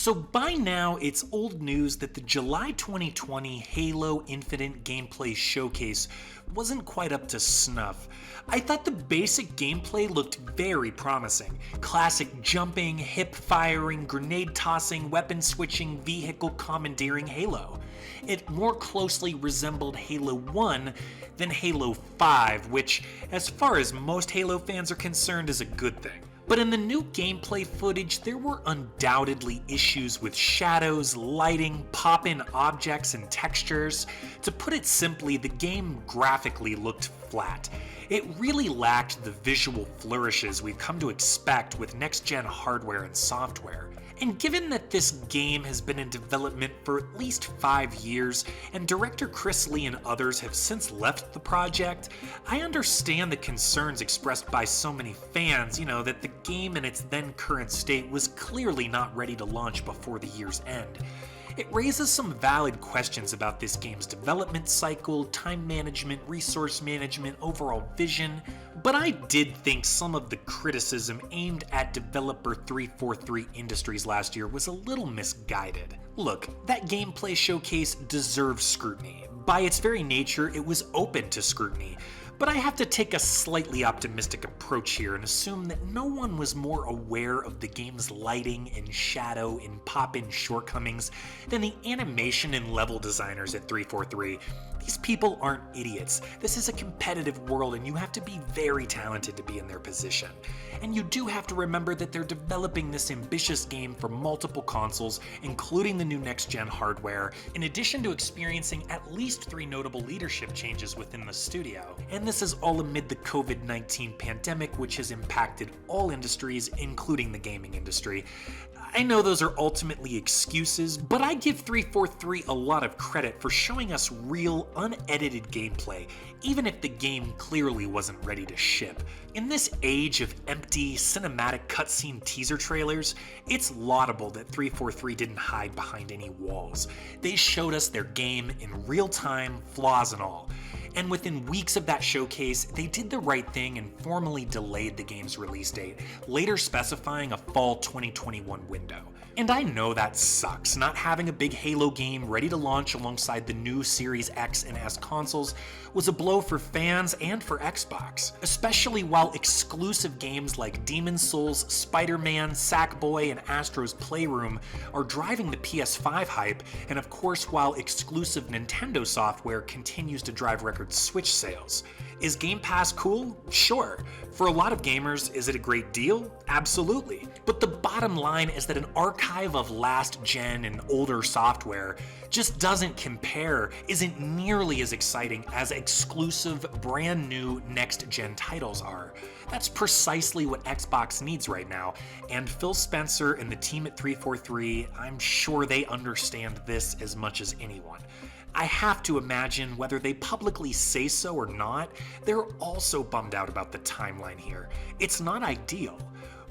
So by now, it's old news that the July 2020 Halo Infinite gameplay showcase wasn't quite up to snuff. I thought the basic gameplay looked very promising. Classic jumping, hip firing, grenade tossing, weapon switching, vehicle commandeering Halo. It more closely resembled Halo 1 than Halo 5, which, as far as most Halo fans are concerned, is a good thing. But in the new gameplay footage, there were undoubtedly issues with shadows, lighting, pop-in objects, and textures. To put it simply, the game graphically looked flat. It really lacked the visual flourishes we've come to expect with next-gen hardware and software. And given that this game has been in development for at least 5 years, and director Chris Lee and others have since left the project, I understand the concerns expressed by so many fans, that the game in its then current state was clearly not ready to launch before the year's end. It raises some valid questions about this game's development cycle, time management, resource management, overall vision, but I did think some of the criticism aimed at developer 343 Industries last year was a little misguided. Look, that gameplay showcase deserves scrutiny. By its very nature, it was open to scrutiny. But I have to take a slightly optimistic approach here and assume that no one was more aware of the game's lighting and shadow and pop-in shortcomings than the animation and level designers at 343. These people aren't idiots. This is a competitive world and you have to be very talented to be in their position. And you do have to remember that they're developing this ambitious game for multiple consoles, including the new next-gen hardware, in addition to experiencing at least 3 notable leadership changes within the studio. And this is all amid the COVID-19 pandemic, which has impacted all industries, including the gaming industry. I know those are ultimately excuses, but I give 343 a lot of credit for showing us real, unedited gameplay, even if the game clearly wasn't ready to ship. In this age of empty, cinematic cutscene teaser trailers, it's laudable that 343 didn't hide behind any walls. They showed us their game in real time, flaws and all. And within weeks of that showcase, they did the right thing and formally delayed the game's release date, later specifying a fall 2021 window. And I know that sucks. Not having a big Halo game ready to launch alongside the new Series X and S consoles was a blow for fans and for Xbox, especially while exclusive games like Demon's Souls, Spider-Man, Sackboy, and Astro's Playroom are driving the PS5 hype, and of course while exclusive Nintendo software continues to drive record Switch sales. Is Game Pass cool? Sure. For a lot of gamers, is it a great deal? Absolutely. But the bottom line is that an archive of last gen and older software just doesn't compare, isn't nearly as exciting as exclusive, brand new next gen titles are. That's precisely what Xbox needs right now, and Phil Spencer and the team at 343, I'm sure they understand this as much as anyone. I have to imagine, whether they publicly say so or not, they're also bummed out about the timeline here. It's not ideal.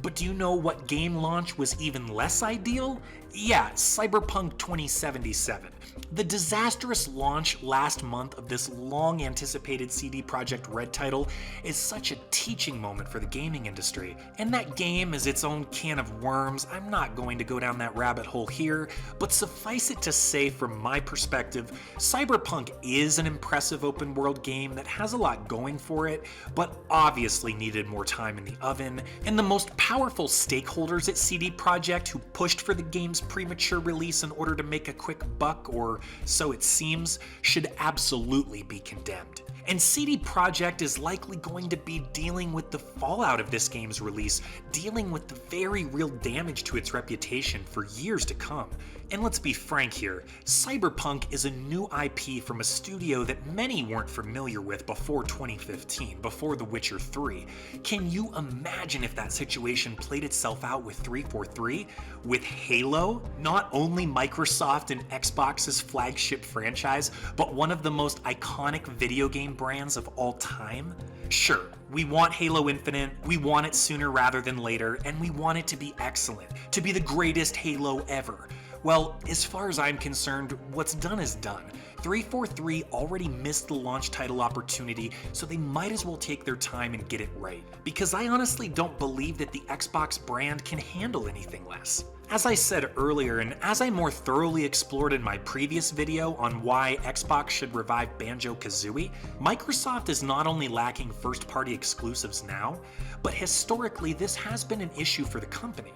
But do you know what game launch was even less ideal? Yeah, Cyberpunk 2077. The disastrous launch last month of this long-anticipated CD Projekt Red title is such a teaching moment for the gaming industry. And that game is its own can of worms. I'm not going to go down that rabbit hole here, but suffice it to say, from my perspective, Cyberpunk is an impressive open-world game that has a lot going for it, but obviously needed more time in the oven, and the most powerful stakeholders at CD Projekt who pushed for the game's premature release in order to make a quick buck, or so it seems, should absolutely be condemned. And CD Projekt is likely going to be dealing with the fallout of this game's release, dealing with the very real damage to its reputation for years to come. And let's be frank here, Cyberpunk is a new IP from a studio that many weren't familiar with before 2015, before The Witcher 3. Can you imagine if that situation played itself out with 343? With Halo? Not only Microsoft and Xbox's flagship franchise, but one of the most iconic video game brands of all time? Sure, we want Halo Infinite, we want it sooner rather than later, and we want it to be excellent, to be the greatest Halo ever. Well, as far as I'm concerned, what's done is done. 343 already missed the launch title opportunity, so they might as well take their time and get it right. Because I honestly don't believe that the Xbox brand can handle anything less. As I said earlier, and as I more thoroughly explored in my previous video on why Xbox should revive Banjo-Kazooie, Microsoft is not only lacking first-party exclusives now, but historically this has been an issue for the company.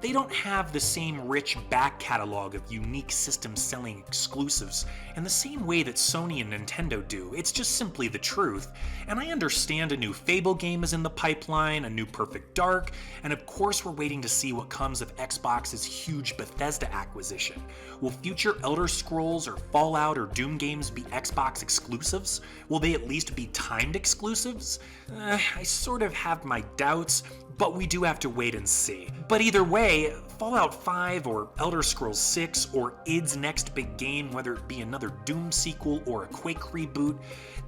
They don't have the same rich back catalog of unique system-selling exclusives in the same way that Sony and Nintendo do. It's just simply the truth. And I understand a new Fable game is in the pipeline, a new Perfect Dark, and of course we're waiting to see what comes of Xbox's huge Bethesda acquisition. Will future Elder Scrolls or Fallout or Doom games be Xbox exclusives? Will they at least be timed exclusives? I sort of have my doubts, but we do have to wait and see. But either way, Fallout 5 or Elder Scrolls 6 or id's next big game, whether it be another Doom sequel or a Quake reboot,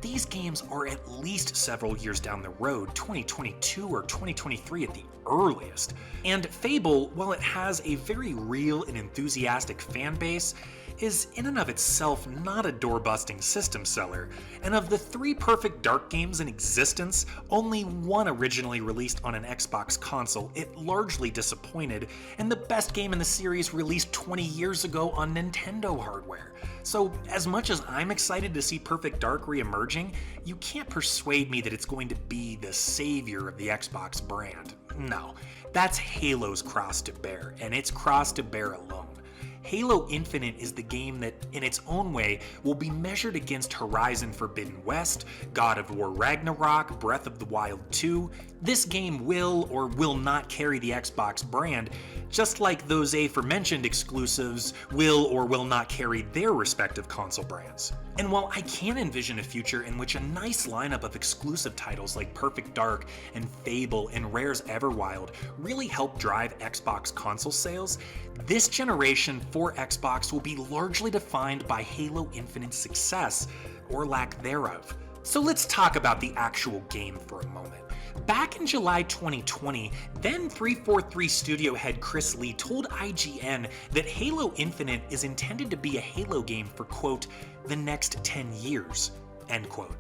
these games are at least several years down the road, 2022 or 2023 at the earliest. And Fable, while it has a very real and enthusiastic fan base, is in and of itself not a door-busting system seller, and of the 3 Perfect Dark games in existence, only one originally released on an Xbox console. It largely disappointed, and the best game in the series released 20 years ago on Nintendo hardware. So as much as I'm excited to see Perfect Dark re-emerging, you can't persuade me that it's going to be the savior of the Xbox brand. No, that's Halo's cross to bear, and it's cross to bear alone. Halo Infinite is the game that, in its own way, will be measured against Horizon Forbidden West, God of War Ragnarok, Breath of the Wild 2. This game will or will not carry the Xbox brand, just like those aforementioned exclusives will or will not carry their respective console brands. And while I can envision a future in which a nice lineup of exclusive titles like Perfect Dark and Fable and Rare's Everwild really help drive Xbox console sales, this generation for Xbox will be largely defined by Halo Infinite's success, or lack thereof. So let's talk about the actual game for a moment. Back in July 2020, then 343 studio head Chris Lee told IGN that Halo Infinite is intended to be a Halo game for, quote, the next 10 years, end quote.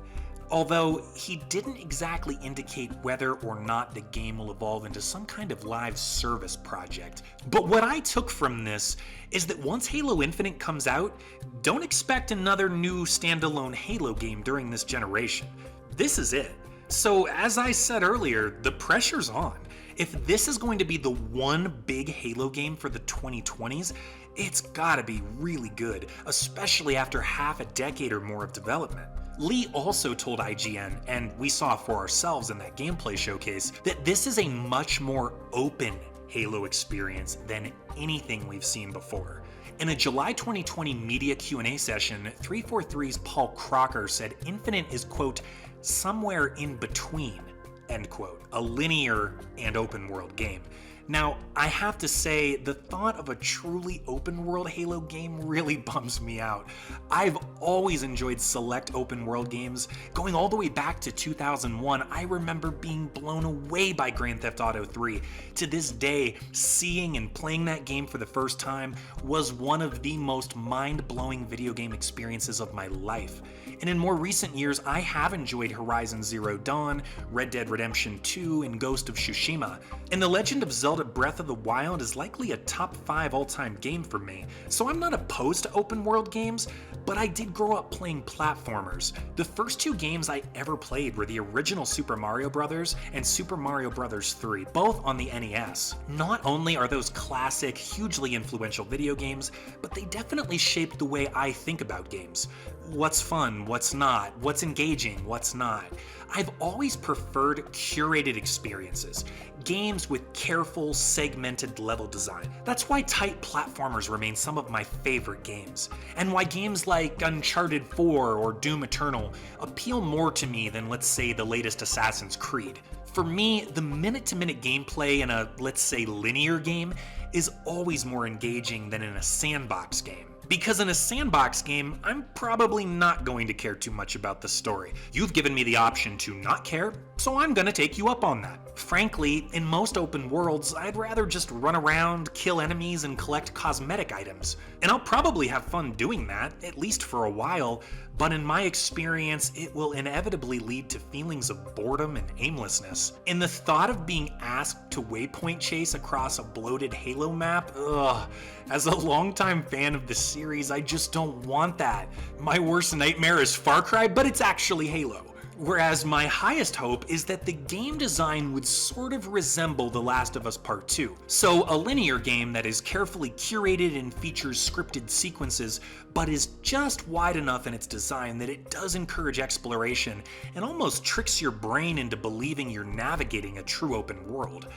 Although he didn't exactly indicate whether or not the game will evolve into some kind of live service project. But what I took from this is that once Halo Infinite comes out, don't expect another new standalone Halo game during this generation. This is it. So as I said earlier, the pressure's on. If this is going to be the one big Halo game for the 2020s, it's gotta be really good, especially after half a decade or more of development. Lee also told IGN, and we saw for ourselves in that gameplay showcase, that this is a much more open Halo experience than anything we've seen before. In a July 2020 media Q&A session, 343's Paul Crocker said Infinite is, quote, somewhere in between, end quote, a linear and open world game. Now, I have to say, the thought of a truly open-world Halo game really bums me out. I've always enjoyed select open-world games. Going all the way back to 2001, I remember being blown away by Grand Theft Auto 3. To this day, seeing and playing that game for the first time was one of the most mind-blowing video game experiences of my life. And in more recent years, I have enjoyed Horizon Zero Dawn, Red Dead Redemption 2, and Ghost of Tsushima. And The Legend of Zelda Breath of the Wild is likely a top 5 all-time game for me, so I'm not opposed to open world games, but I did grow up playing platformers. The first 2 games I ever played were the original Super Mario Bros. And Super Mario Bros. 3, both on the NES. Not only are those classic, hugely influential video games, but they definitely shaped the way I think about games. What's fun, what's not, what's engaging, what's not. I've always preferred curated experiences, games with careful, segmented level design. That's why tight platformers remain some of my favorite games, and why games like Uncharted 4 or Doom Eternal appeal more to me than, let's say, the latest Assassin's Creed. For me, the minute-to-minute gameplay in a, let's say, linear game is always more engaging than in a sandbox game. Because in a sandbox game, I'm probably not going to care too much about the story. You've given me the option to not care, so I'm gonna take you up on that. Frankly, in most open worlds, I'd rather just run around, kill enemies, and collect cosmetic items. And I'll probably have fun doing that, at least for a while, but in my experience, it will inevitably lead to feelings of boredom and aimlessness. And the thought of being asked to waypoint chase across a bloated Halo map, ugh. As a longtime fan of the series, I just don't want that. My worst nightmare is Far Cry, but it's actually Halo. Whereas my highest hope is that the game design would sort of resemble The Last of Us Part 2. So a linear game that is carefully curated and features scripted sequences, but is just wide enough in its design that it does encourage exploration and almost tricks your brain into believing you're navigating a true open world.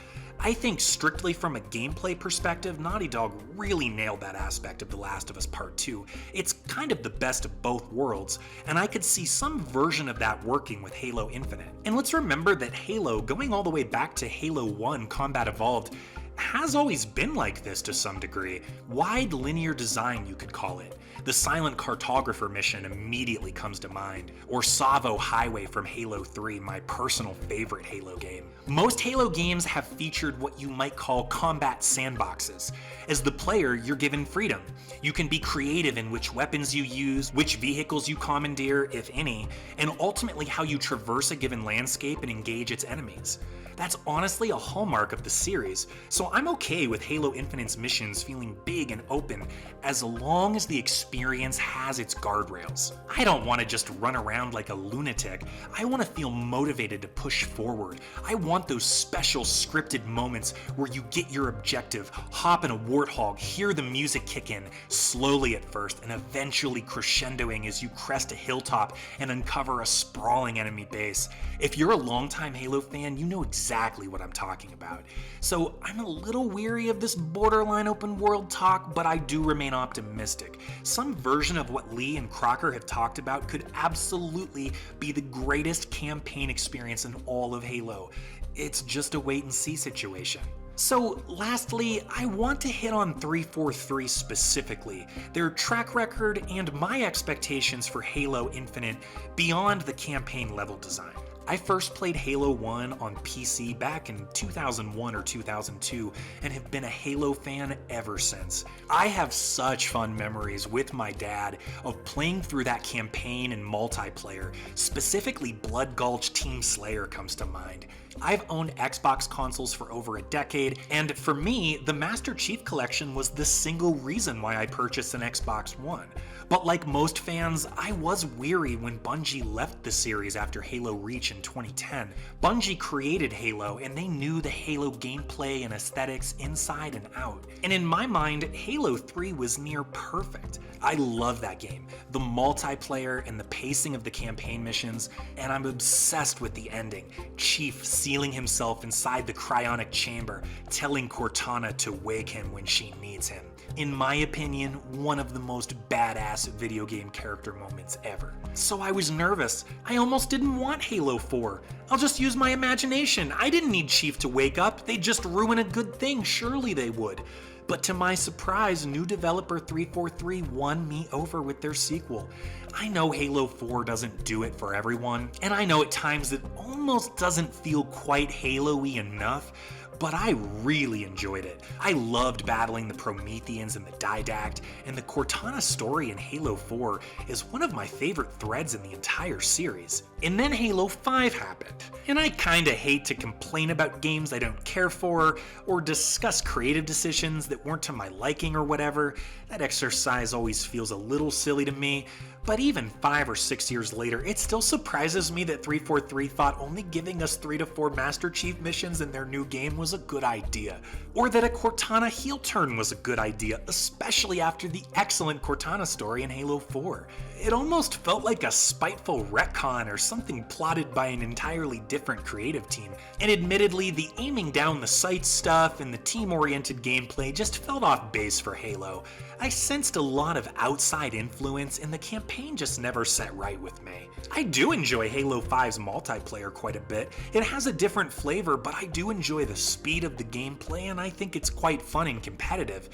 I think strictly from a gameplay perspective, Naughty Dog really nailed that aspect of The Last of Us Part 2. It's kind of the best of both worlds, and I could see some version of that working with Halo Infinite. And let's remember that Halo, going all the way back to Halo 1 Combat Evolved, has always been like this to some degree. Wide linear design, you could call it. The Silent Cartographer mission immediately comes to mind, or Savo Highway from Halo 3, my personal favorite Halo game. Most Halo games have featured what you might call combat sandboxes. As the player, you're given freedom. You can be creative in which weapons you use, which vehicles you commandeer, if any, and ultimately how you traverse a given landscape and engage its enemies. That's honestly a hallmark of the series, so I'm okay with Halo Infinite's missions feeling big and open as long as the experience has its guardrails. I don't want to just run around like a lunatic. I want to feel motivated to push forward. I want those special scripted moments where you get your objective, hop in a warthog, hear the music kick in, slowly at first and eventually crescendoing as you crest a hilltop and uncover a sprawling enemy base. If you're a longtime Halo fan, you know exactly what I'm talking about. So I'm a little weary of this borderline open world talk, but I do remain optimistic. Some version of what Lee and Crocker have talked about could absolutely be the greatest campaign experience in all of Halo. It's just a wait and see situation. So lastly, I want to hit on 343 specifically, their track record and my expectations for Halo Infinite beyond the campaign level design. I first played Halo 1 on PC back in 2001 or 2002 and have been a Halo fan ever since. I have such fun memories with my dad of playing through that campaign and multiplayer. Specifically, Blood Gulch Team Slayer comes to mind. I've owned Xbox consoles for over a decade, and for me, the Master Chief Collection was the single reason why I purchased an Xbox One. But like most fans, I was weary when Bungie left the series after Halo Reach in 2010. Bungie created Halo, and they knew the Halo gameplay and aesthetics inside and out. And in my mind, Halo 3 was near perfect. I love that game, the multiplayer and the pacing of the campaign missions, and I'm obsessed with the ending. Chief sealing himself inside the cryonic chamber, telling Cortana to wake him when she needs him. In my opinion, one of the most badass video game character moments ever. So I was nervous. I almost didn't want Halo 4. I'll just use my imagination. I didn't need Chief to wake up. They'd just ruin a good thing. Surely they would. But to my surprise, new developer 343 won me over with their sequel. I know Halo 4 doesn't do it for everyone, and I know at times it almost doesn't feel quite Halo-y enough, but I really enjoyed it. I loved battling the Prometheans and the Didact, and the Cortana story in Halo 4 is one of my favorite threads in the entire series. And then Halo 5 happened, and I kinda hate to complain about games I don't care for, or discuss creative decisions that weren't to my liking or whatever. That exercise always feels a little silly to me, but even 5 or 6 years later, it still surprises me that 343 thought only giving us 3 to 4 Master Chief missions in their new game was a good idea, or that a Cortana heel turn was a good idea, especially after the excellent Cortana story in Halo 4. It almost felt like a spiteful retcon or something plotted by an entirely different creative team. And admittedly, the aiming down the sights stuff and the team-oriented gameplay just felt off base for Halo. I sensed a lot of outside influence, and the campaign just never set right with me. I do enjoy Halo 5's multiplayer quite a bit. It has a different flavor, but I do enjoy the speed of the gameplay, and I think it's quite fun and competitive.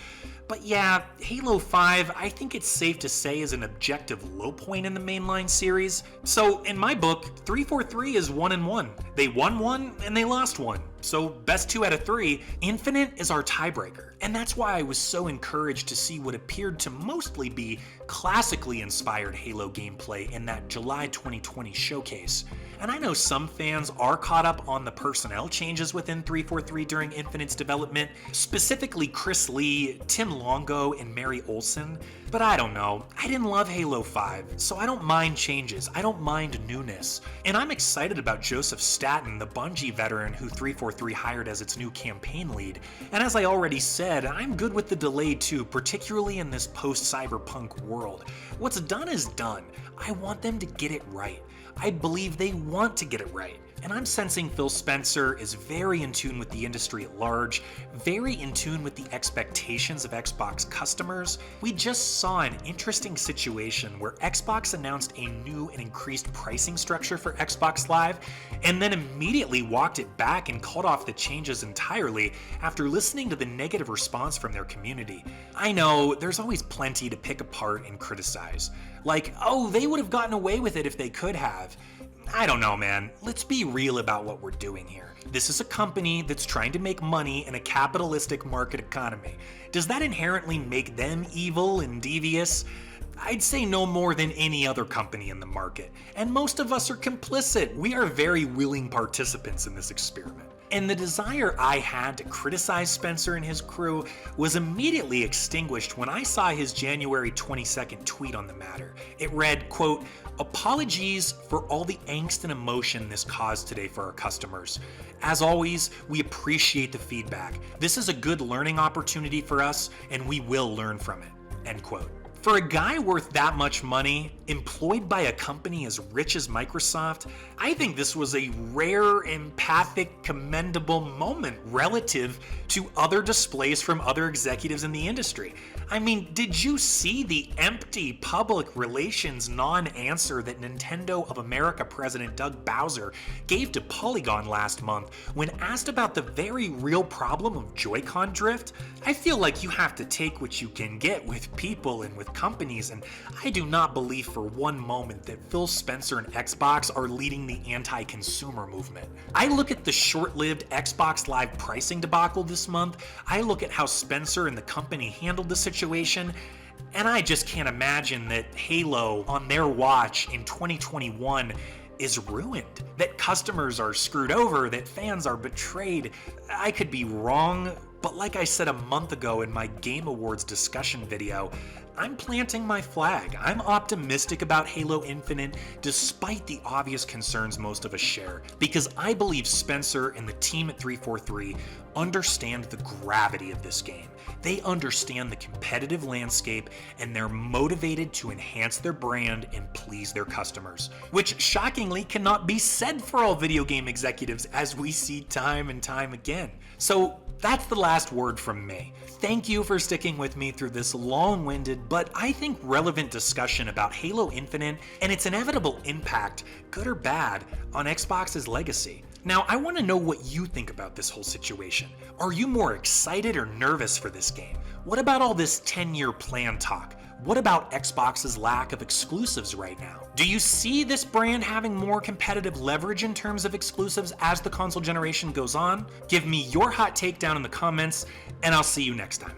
But yeah, Halo 5, I think it's safe to say, is an objective low point in the mainline series. So in my book, 343 is 1-1. They won one and they lost one. So best 2 out of 3, Infinite is our tiebreaker. And that's why I was so encouraged to see what appeared to mostly be classically inspired Halo gameplay in that July 2020 showcase. And I know some fans are caught up on the personnel changes within 343 during Infinite's development, specifically Chris Lee, Tim Longo, and Mary Olsen. But I don't know, I didn't love Halo 5, so I don't mind changes, I don't mind newness. And I'm excited about Joseph Staten, the Bungie veteran who 343 hired as its new campaign lead. And as I already said, I'm good with the delay too, particularly in this post-Cyberpunk world. What's done is done. I want them to get it right. I believe they want to get it right. And I'm sensing Phil Spencer is very in tune with the industry at large, very in tune with the expectations of Xbox customers. We just saw an interesting situation where Xbox announced a new and increased pricing structure for Xbox Live, and then immediately walked it back and called off the changes entirely after listening to the negative response from their community. I know, there's always plenty to pick apart and criticize. Like, oh, they would have gotten away with it if they could have. I don't know, man. Let's be real about what we're doing here. This is a company that's trying to make money in a capitalistic market economy. Does that inherently make them evil and devious? I'd say no more than any other company in the market. And most of us are complicit. We are very willing participants in this experiment. And the desire I had to criticize Spencer and his crew was immediately extinguished when I saw his January 22nd tweet on the matter. It read, quote, "Apologies for all the angst and emotion this caused today for our customers. As always, we appreciate the feedback. This is a good learning opportunity for us, and we will learn from it." End quote. For a guy worth that much money, employed by a company as rich as Microsoft, I think this was a rare, empathic, commendable moment relative to other displays from other executives in the industry. I mean, did you see the empty public relations non-answer that Nintendo of America President Doug Bowser gave to Polygon last month when asked about the very real problem of Joy-Con drift? I feel like you have to take what you can get with people and with companies, and I do not believe for one moment that Phil Spencer and Xbox are leading the anti-consumer movement. I look at the short-lived Xbox Live pricing debacle this month, I look at how Spencer and the company handled the situation, and I just can't imagine that Halo on their watch in 2021 is ruined, that customers are screwed over, that fans are betrayed. I could be wrong, but like I said a month ago in my Game Awards discussion video, I'm planting my flag. I'm optimistic about Halo Infinite despite the obvious concerns most of us share, because I believe Spencer and the team at 343 understand the gravity of this game. They understand the competitive landscape, and they're motivated to enhance their brand and please their customers, which shockingly cannot be said for all video game executives, as we see time and time again. So that's the last word from me. Thank you for sticking with me through this long-winded but I think relevant discussion about Halo Infinite and its inevitable impact, good or bad, on Xbox's legacy. Now, I want to know what you think about this whole situation. Are you more excited or nervous for this game? What about all this 10-year plan talk? What about Xbox's lack of exclusives right now? Do you see this brand having more competitive leverage in terms of exclusives as the console generation goes on? Give me your hot take down in the comments, and I'll see you next time.